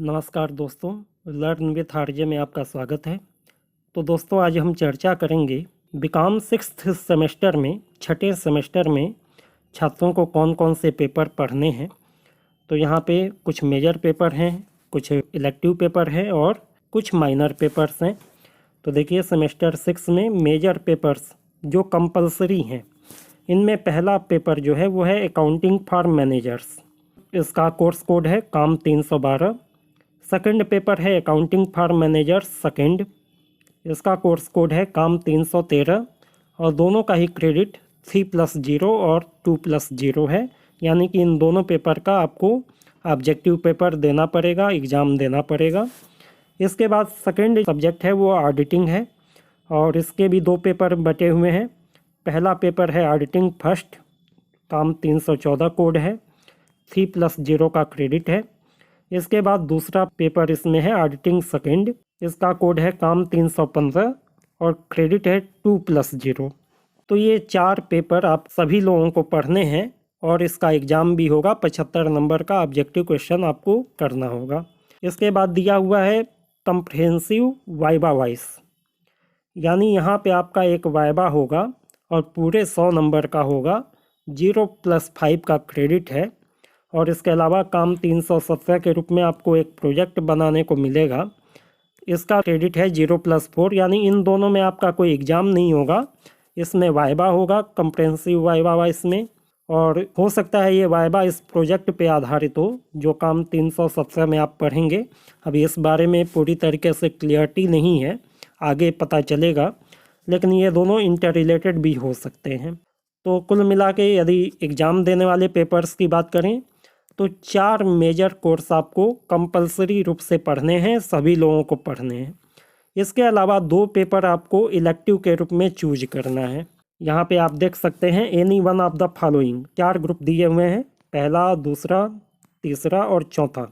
नमस्कार दोस्तों, learn with RJ में आपका स्वागत है। तो दोस्तों, आज हम चर्चा करेंगे बीकॉम 6th सेमेस्टर में, छठे सेमेस्टर में छात्रों को कौन कौन से पेपर पढ़ने हैं। तो यहाँ पे कुछ मेजर पेपर हैं, कुछ इलेक्टिव पेपर हैं और कुछ माइनर पेपर्स हैं। तो देखिए, सेमेस्टर 6 में मेजर पेपर्स जो कंपलसरी हैं, इनमें पहला पेपर जो है वो है अकाउंटिंग फॉर मैनेजर्स। इसका कोर्स कोड है काम 312। सेकंड पेपर है अकाउंटिंग फॉर मैनेजर्स सेकंड, इसका कोर्स कोड है काम 313 और दोनों का ही क्रेडिट 3+0 और 2+0 है। यानी कि इन दोनों पेपर का आपको ऑब्जेक्टिव पेपर देना पड़ेगा, एग्ज़ाम देना पड़ेगा। इसके बाद सेकंड सब्जेक्ट है वो ऑडिटिंग है और इसके भी दो पेपर बटे हुए हैं। पहला पेपर है ऑडिटिंग फर्स्ट, काम 314 कोड है, 3+0 का क्रेडिट है। इसके बाद दूसरा पेपर इसमें है ऑडिटिंग सेकंड, इसका कोड है काम 315 और क्रेडिट है 2+0। तो ये 4 पेपर आप सभी लोगों को पढ़ने हैं और इसका एग्ज़ाम भी होगा। 75 नंबर का ऑब्जेक्टिव क्वेश्चन आपको करना होगा। इसके बाद दिया हुआ है कम्प्रहेंसिव वाइवा वाइस, यानी यहाँ पे आपका एक वाइवा होगा और पूरे 100 नंबर का होगा, 0+5 का क्रेडिट है। और इसके अलावा काम 317 के रूप में आपको एक प्रोजेक्ट बनाने को मिलेगा, इसका क्रेडिट है 0+4। यानी इन दोनों में आपका कोई एग्ज़ाम नहीं होगा, इसमें वाइवा होगा, कम्प्रहेंसिव वाइवा इसमें। और हो सकता है ये वाइवा इस प्रोजेक्ट पे आधारित हो जो काम 317 में आप पढ़ेंगे। अभी इस बारे में पूरी तरीके से क्लियरिटी नहीं है, आगे पता चलेगा, लेकिन ये दोनों इंटर रिलेटेड भी हो सकते हैं। तो कुल मिला के यदि एग्ज़ाम देने वाले पेपर्स की बात करें तो 4 मेजर कोर्स आपको कंपलसरी रूप से पढ़ने हैं, सभी लोगों को पढ़ने हैं। इसके अलावा 2 पेपर आपको इलेक्टिव के रूप में चूज करना है। यहाँ पे आप देख सकते हैं any one of the following, 4 group दिए हुए हैं, पहला, दूसरा, तीसरा और चौथा।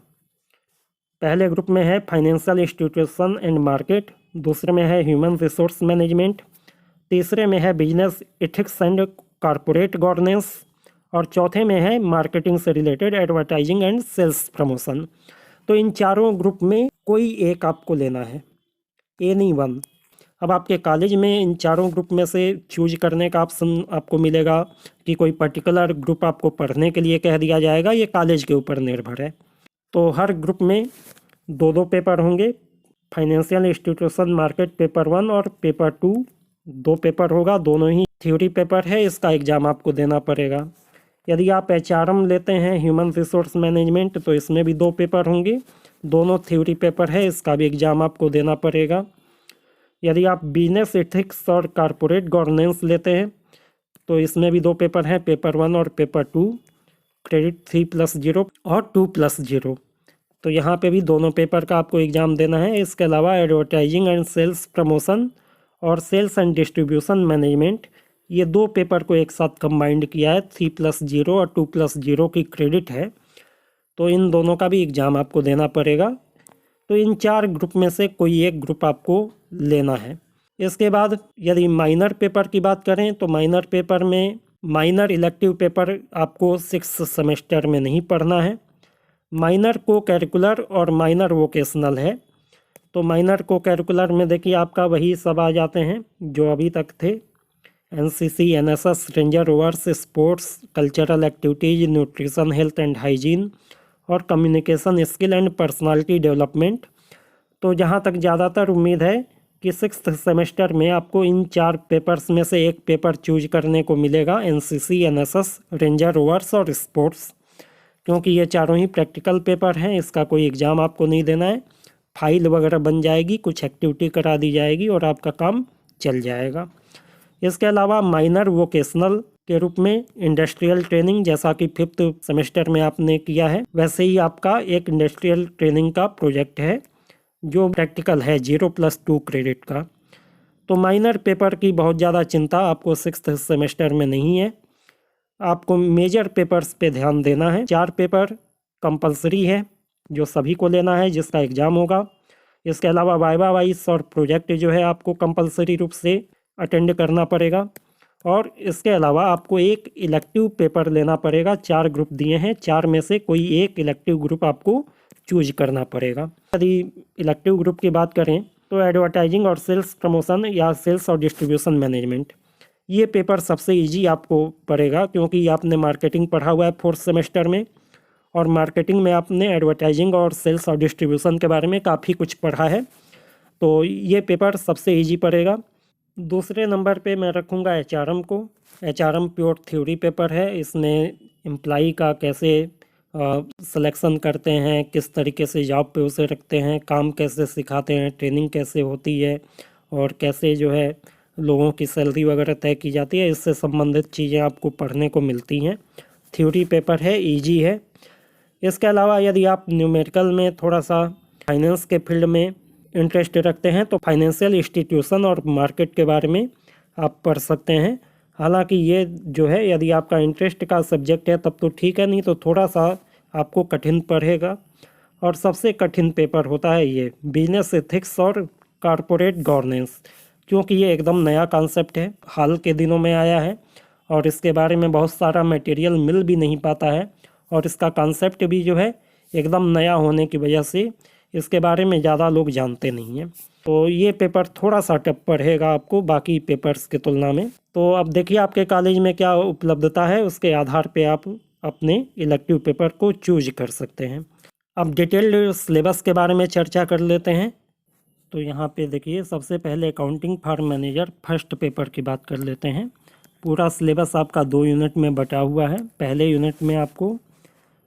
पहले ग्रुप में है फाइनेंशियल इंस्टीट्यूशन एंड मार्केट, दूसरे में है ह्यूमन रिसोर्स मैनेजमेंट, तीसरे में है business ethics and corporate governance और चौथे में है मार्केटिंग से related advertising and sales promotion. तो इन चारों ग्रुप में कोई एक आपको लेना है, एनी वन। अब आपके कॉलेज में इन चारों ग्रुप में से चूज करने का ऑप्शन आपको मिलेगा कि कोई पर्टिकुलर ग्रुप आपको पढ़ने के लिए कह दिया जाएगा, ये कॉलेज के ऊपर निर्भर है। तो हर ग्रुप में 2 पेपर होंगे, फाइनेंशियल इंस्टीट्यूशन मार्केट पेपर 1 और पेपर 2, 2 पेपर होगा, दोनों ही थ्योरी पेपर है, इसका एग्ज़ाम आपको देना पड़ेगा। यदि आप HRM लेते हैं, ह्यूमन रिसोर्स मैनेजमेंट, तो इसमें भी 2 पेपर होंगे, दोनों थ्योरी पेपर है, इसका भी एग्ज़ाम आपको देना पड़ेगा। यदि आप बिजनेस एथिक्स और कॉरपोरेट गवर्नेंस लेते हैं तो इसमें भी 2 पेपर हैं, पेपर 1 और पेपर 2, क्रेडिट 3+0 और 2+0। तो यहाँ पे भी दोनों पेपर का आपको एग्ज़ाम देना है। इसके अलावा एडवर्टाइजिंग एंड सेल्स प्रमोशन और सेल्स एंड डिस्ट्रीब्यूशन मैनेजमेंट, ये 2 पेपर को एक साथ कंबाइंड किया है, 3+0 और 2+0 की क्रेडिट है। तो इन दोनों का भी एग्ज़ाम आपको देना पड़ेगा। तो इन 4 ग्रुप में से कोई एक ग्रुप आपको लेना है। इसके बाद यदि माइनर पेपर की बात करें तो माइनर पेपर में माइनर इलेक्टिव पेपर आपको 6 सेमेस्टर में नहीं पढ़ना है। माइनर को कैरिकुलर और माइनर वोकेशनल है। तो माइनर को कैरिकुलर में देखिए आपका वही सब आ जाते हैं जो अभी तक थे, NCC, NSS, ranger rovers, sports, cultural activities, nutrition, health and hygiene और communication skill and personality development. तो जहाँ तक ज़्यादातर उम्मीद है कि 6th सेमेस्टर में आपको इन 4 पेपर्स में से एक पेपर चूज करने को मिलेगा, NCC, NSS, रेंजर रोवर्स और स्पोर्ट्स, क्योंकि ये चारों ही प्रैक्टिकल पेपर हैं। इसका कोई एग्ज़ाम आपको नहीं देना है, फाइल वगैरह बन जाएगी, कुछ एक्टिविटी करा दी जाएगी और आपका काम चल जाएगा। इसके अलावा माइनर वोकेशनल के रूप में इंडस्ट्रियल ट्रेनिंग, जैसा कि 5th सेमेस्टर में आपने किया है, वैसे ही आपका एक इंडस्ट्रियल ट्रेनिंग का प्रोजेक्ट है जो प्रैक्टिकल है, 0+2 क्रेडिट का। तो माइनर पेपर की बहुत ज़्यादा चिंता आपको 6th सेमेस्टर में नहीं है, आपको मेजर पेपर्स पे ध्यान देना है। 4 पेपर कंपलसरी है जो सभी को लेना है, जिसका एग्ज़ाम होगा। इसके अलावा वाइवा वाइस और प्रोजेक्ट जो है आपको कंपलसरी रूप से अटेंड करना पड़ेगा। और इसके अलावा आपको एक इलेक्टिव पेपर लेना पड़ेगा। 4 ग्रुप दिए हैं, 4 में से कोई एक इलेक्टिव ग्रुप आपको चूज करना पड़ेगा। यदि इलेक्टिव ग्रुप की बात करें तो एडवर्टाइजिंग और सेल्स प्रमोशन या सेल्स और डिस्ट्रीब्यूशन मैनेजमेंट, ये पेपर सबसे इजी आपको पड़ेगा क्योंकि आपने मार्केटिंग पढ़ा हुआ है 4th सेमेस्टर में, और मार्केटिंग में आपने एडवर्टाइजिंग और सेल्स और डिस्ट्रीब्यूशन के बारे में काफ़ी कुछ पढ़ा है, तो ये पेपर सबसे इजी पड़ेगा। दूसरे नंबर पे मैं रखूँगा HRM को। HRM प्योर थ्योरी पेपर है। इसमें एम्प्लाई का कैसे सिलेक्शन करते हैं, किस तरीके से जॉब पे उसे रखते हैं, काम कैसे सिखाते हैं, ट्रेनिंग कैसे होती है और कैसे जो है लोगों की सैलरी वगैरह तय की जाती है, इससे संबंधित चीज़ें आपको पढ़ने को मिलती हैं। थ्योरी पेपर है, इजी है। इसके अलावा यदि आप न्यूमेरिकल में थोड़ा सा फाइनेंस के फील्ड में इंटरेस्ट रखते हैं तो फाइनेंशियल इंस्टीट्यूशन और मार्केट के बारे में आप पढ़ सकते हैं। हालांकि ये जो है यदि आपका इंटरेस्ट का सब्जेक्ट है तब तो ठीक है, नहीं तो थोड़ा सा आपको कठिन पड़ेगा। और सबसे कठिन पेपर होता है ये बिजनेस एथिक्स और कॉरपोरेट गवर्नेंस, क्योंकि ये एकदम नया कॉन्सेप्ट है, हाल के दिनों में आया है और इसके बारे में बहुत सारा मटेरियल मिल भी नहीं पाता है, और इसका कॉन्सेप्ट भी जो है एकदम नया होने की वजह से इसके बारे में ज़्यादा लोग जानते नहीं हैं। तो ये पेपर थोड़ा सा टफ पड़ेगा आपको बाकी पेपर्स के तुलना में। तो अब देखिए आपके कॉलेज में क्या उपलब्धता है, उसके आधार पे आप अपने इलेक्टिव पेपर को चूज कर सकते हैं। अब डिटेल्ड सिलेबस के बारे में चर्चा कर लेते हैं। तो यहाँ पे देखिए सबसे पहले accounting for manager first paper की बात कर लेते हैं। पूरा सिलेबस आपका 2 यूनिट में बटा हुआ है। पहले यूनिट में आपको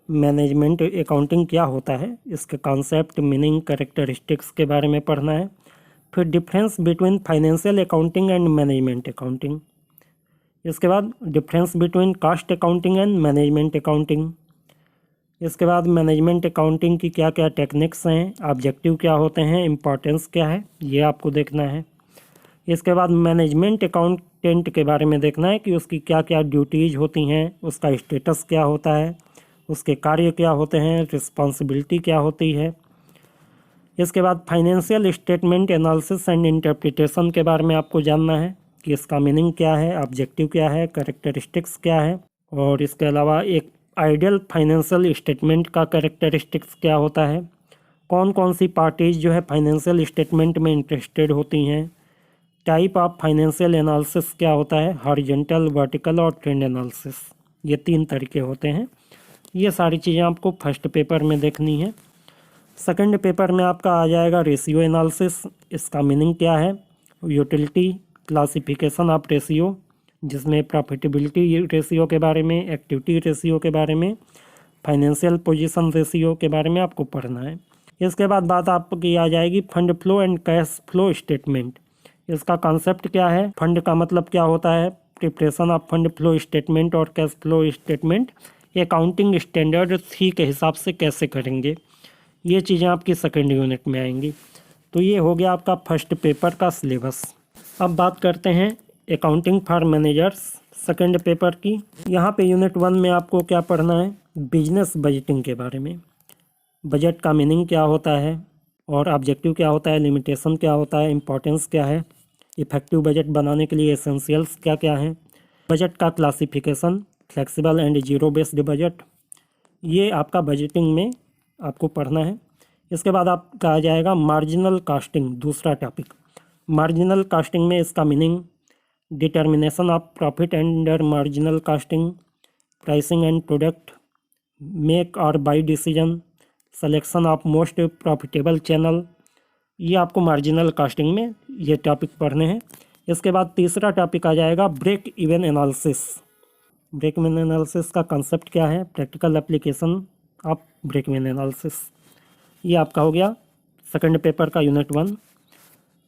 मैनेजमेंट अकाउंटिंग क्या होता है, इसके कॉन्सेप्ट, मीनिंग, कैरेक्टरिस्टिक्स के बारे में पढ़ना है। फिर difference between financial accounting and management accounting. इसके बाद difference between cost accounting and management accounting. इसके बाद मैनेजमेंट अकाउंटिंग की क्या क्या टेक्निक्स हैं, ऑब्जेक्टिव क्या होते हैं, इम्पॉर्टेंस क्या है, ये आपको देखना है। इसके बाद मैनेजमेंट अकाउंटेंट के बारे में देखना है कि उसकी क्या क्या ड्यूटीज़ होती हैं, उसका स्टेटस क्या होता है, उसके कार्य क्या होते हैं, रिस्पॉन्सिबिलिटी क्या होती है। इसके बाद financial statement analysis and interpretation के बारे में आपको जानना है कि इसका मीनिंग क्या है, ऑब्जेक्टिव क्या है, कैरेक्टरिस्टिक्स क्या है। और इसके अलावा एक आइडियल फाइनेंशियल स्टेटमेंट का कैरेक्टरिस्टिक्स क्या होता है, कौन कौन सी पार्टीज जो है फाइनेंशियल स्टेटमेंट में इंटरेस्टेड होती हैं, टाइप ऑफ फाइनेंशियल एनालिसिस क्या होता है, हॉरिजॉन्टल, वर्टिकल और ट्रेंड एनालिसिस, ये 3 तरीके होते हैं। ये सारी चीज़ें आपको फर्स्ट पेपर में देखनी है। सेकंड पेपर में आपका आ जाएगा रेशियो एनालिसिस, इसका मीनिंग क्या है, यूटिलिटी, क्लासिफिकेशन ऑफ रेशियो जिसमें प्रॉफिटेबिलिटी रेशियो के बारे में, एक्टिविटी रेशियो के बारे में, फाइनेंशियल पोजीशन रेशियो के बारे में आपको पढ़ना है। इसके बाद बात आपकी आ जाएगी fund flow and cash flow statement. इसका कॉन्सेप्ट क्या है, फंड का मतलब क्या होता है, preparation of fund flow statement और cash flow statement accounting standard 3 के हिसाब से कैसे करेंगे, ये चीज़ें आपकी सेकंड यूनिट में आएंगी। तो ये हो गया आपका फर्स्ट पेपर का सिलेबस। अब बात करते हैं accounting for managers second paper की। यहाँ पे यूनिट 1 में आपको क्या पढ़ना है, बिजनेस बजटिंग के बारे में, बजट का मीनिंग क्या होता है और ऑब्जेक्टिव क्या होता है, लिमिटेशन क्या होता है, इम्पोर्टेंस क्या है, इफेक्टिव बजट बनाने के लिए एसेंशियल्स क्या क्या हैं, बजट का classification, flexible and zero based budget, ये आपका बजटिंग में आपको पढ़ना है। इसके बाद आपका आ जाएगा मार्जिनल कास्टिंग, दूसरा टॉपिक। मार्जिनल कास्टिंग में इसका meaning, determination of profit under marginal costing, pricing and product, make और buy decision, selection of most profitable channel, ये आपको मार्जिनल कास्टिंग में ये टॉपिक पढ़ने हैं। इसके बाद तीसरा टॉपिक आ जाएगा break even analysis. Break even analysis का कंसेप्ट क्या है, practical application of break even analysis, ये आपका हो गया सेकंड पेपर का यूनिट 1।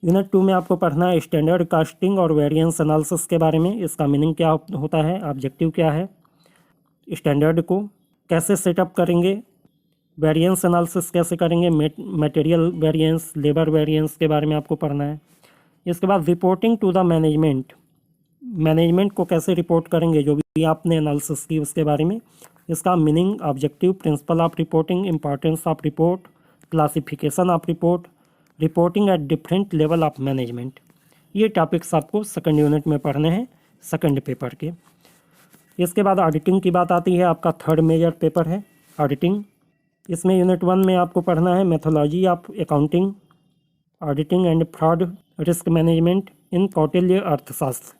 यूनिट 2 में आपको पढ़ना है स्टैंडर्ड कास्टिंग और वेरिएंस एनालिसिस के बारे में, इसका मीनिंग क्या होता है, ऑब्जेक्टिव क्या है, स्टैंडर्ड को कैसे सेटअप करेंगे, वेरिएंस एनालिसिस कैसे करेंगे, मटेरियल वेरिएंस, लेबर वेरिएंस के बारे में आपको पढ़ना है। इसके बाद reporting to the management, management को कैसे रिपोर्ट करेंगे जो भी आपने एनालिसिस की उसके बारे में, इसका meaning, objective, principle of reporting, importance of report, classification of report, reporting at different level of management, ये टॉपिक्स आपको सेकंड यूनिट में पढ़ने हैं सेकंड पेपर के। इसके बाद ऑडिटिंग की बात आती है, आपका थर्ड मेजर पेपर है ऑडिटिंग। इसमें यूनिट 1 में आपको पढ़ना है methodology of accounting, auditing and fraud risk management in Kautilya Arthashastra.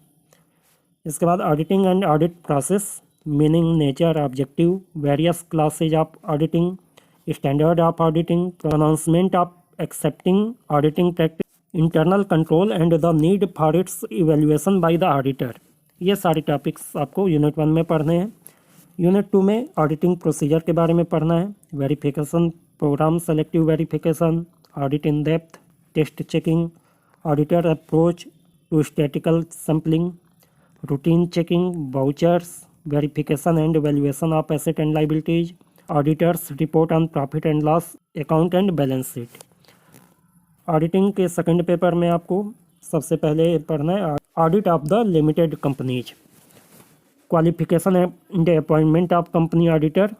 इसके बाद auditing and audit process, meaning, nature, objective, various classes of auditing, standard of auditing, pronouncement of accepting auditing practice, internal control and the need for its evaluation by the auditor. ये सारे topics आपको unit 1 में पढ़ने हैं। Unit 2 में auditing procedure के बारे में पढ़ना है, verification program, selective verification, audit in depth, test checking, auditor approach to statical sampling, routine checking, vouchers, verification and valuation of asset and liabilities, auditors report on profit and loss account and balance sheet. Auditing के second paper में आपको सबसे पहले पढ़ना है audit of the limited companies, qualification and appointment of company auditor,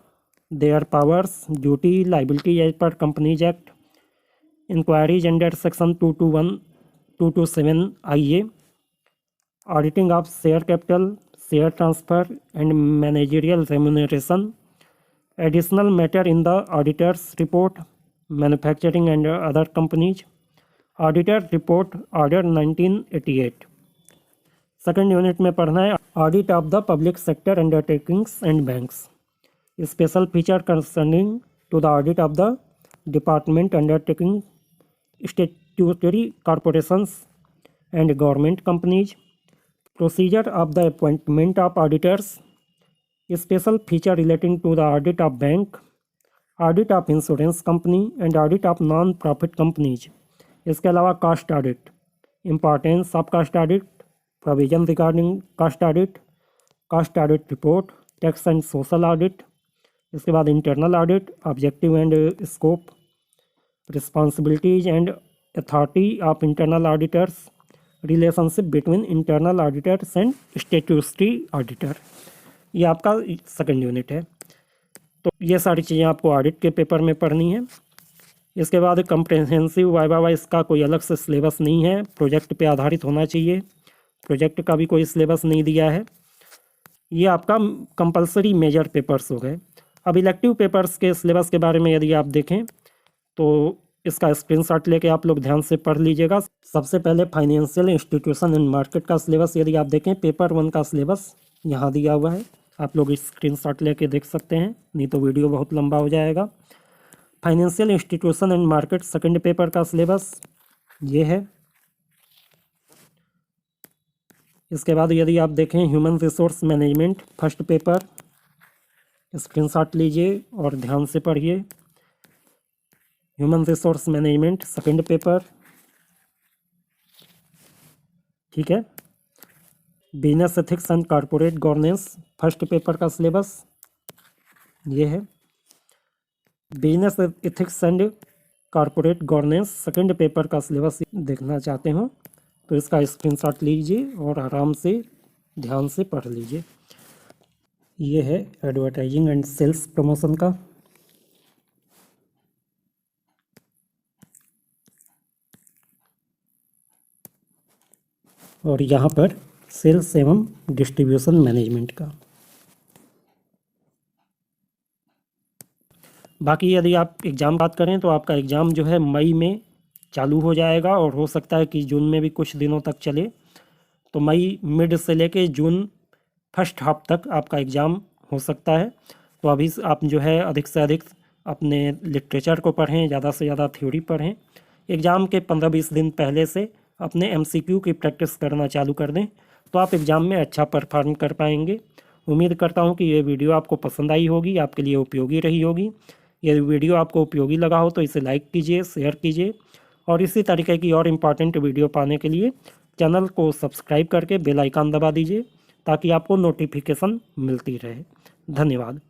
their powers, duty, liability as per Companies Act, inquiries under section 221 227 IA, auditing of share capital, share transfer and managerial remuneration, additional matter in the auditors report, manufacturing and other companies, auditor report order 1988। Second unit में पढ़ना है audit of the public sector undertakings and banks, special feature concerning to the audit of the department undertaking statutory corporations and government companies, procedure of the appointment of auditors, special feature relating to the audit of bank, audit of insurance company and audit of non profit companies. इसके अलावा cost audit, importance of cost audit, provision regarding cost audit report, tax and social audit. इसके बाद internal audit, objective and scope, responsibilities and authority of internal auditors, relationship between internal auditors and statutory auditor. ये आपका second unit है। तो ये सारी चीज़ें आपको ऑडिट के पेपर में पढ़नी है। इसके बाद कम्प्रहेंसिव वाइवा वाइज का कोई अलग से सिलेबस नहीं है, प्रोजेक्ट पे आधारित होना चाहिए, प्रोजेक्ट का भी कोई सिलेबस नहीं दिया है। ये आपका कंपलसरी मेजर पेपर्स हो गए। अब इलेक्टिव पेपर्स के सिलेबस के बारे में यदि आप देखें तो इसका स्क्रीनशॉट लेके आप लोग ध्यान से पढ़ लीजिएगा। सबसे पहले फाइनेंशियल इंस्टीट्यूशन एंड मार्केट का सिलेबस यदि आप देखें, पेपर 1 का सिलेबस यहाँ दिया हुआ है, आप लोग स्क्रीनशॉट लेके देख सकते हैं, नहीं तो वीडियो बहुत लंबा हो जाएगा। Financial institution and market second paper का सिलेबस ये है। इसके बाद यदि आप देखें human resource management first paper, screenshot लीजिए और ध्यान से पढ़िए। Human resource management second paper, ठीक है। Business ethics and corporate governance first paper का सिलेबस ये है। Business ethics and corporate governance second paper का सिलेबस देखना चाहते हो तो इसका स्क्रीनशॉट लीजिए और आराम से ध्यान से पढ़ लीजिए। ये है एडवर्टाइजिंग एंड सेल्स प्रमोशन का, और यहाँ पर सेल्स एवं डिस्ट्रीब्यूशन मैनेजमेंट का। बाकी यदि आप एग्ज़ाम बात करें तो आपका एग्ज़ाम जो है मई में चालू हो जाएगा और हो सकता है कि जून में भी कुछ दिनों तक चले। तो मई मिड से लेके जून फर्स्ट हाफ तक आपका एग्ज़ाम हो सकता है। तो अभी आप जो है अधिक से अधिक अपने लिटरेचर को पढ़ें, ज़्यादा से ज़्यादा थ्योरी पढ़ें। एग्ज़ाम के 15-20 दिन पहले से अपने MCQ की प्रैक्टिस करना चालू कर दें तो आप एग्ज़ाम में अच्छा परफॉर्म कर पाएंगे। उम्मीद करता हूँ कि ये वीडियो आपको पसंद आई होगी, आपके लिए उपयोगी रही होगी। यदि वीडियो आपको उपयोगी लगा हो तो इसे लाइक कीजिए, शेयर कीजिए और इसी तरीके की और इम्पॉर्टेंट वीडियो पाने के लिए चैनल को सब्सक्राइब करके बेल आइकन दबा दीजिए ताकि आपको नोटिफिकेशन मिलती रहे। धन्यवाद।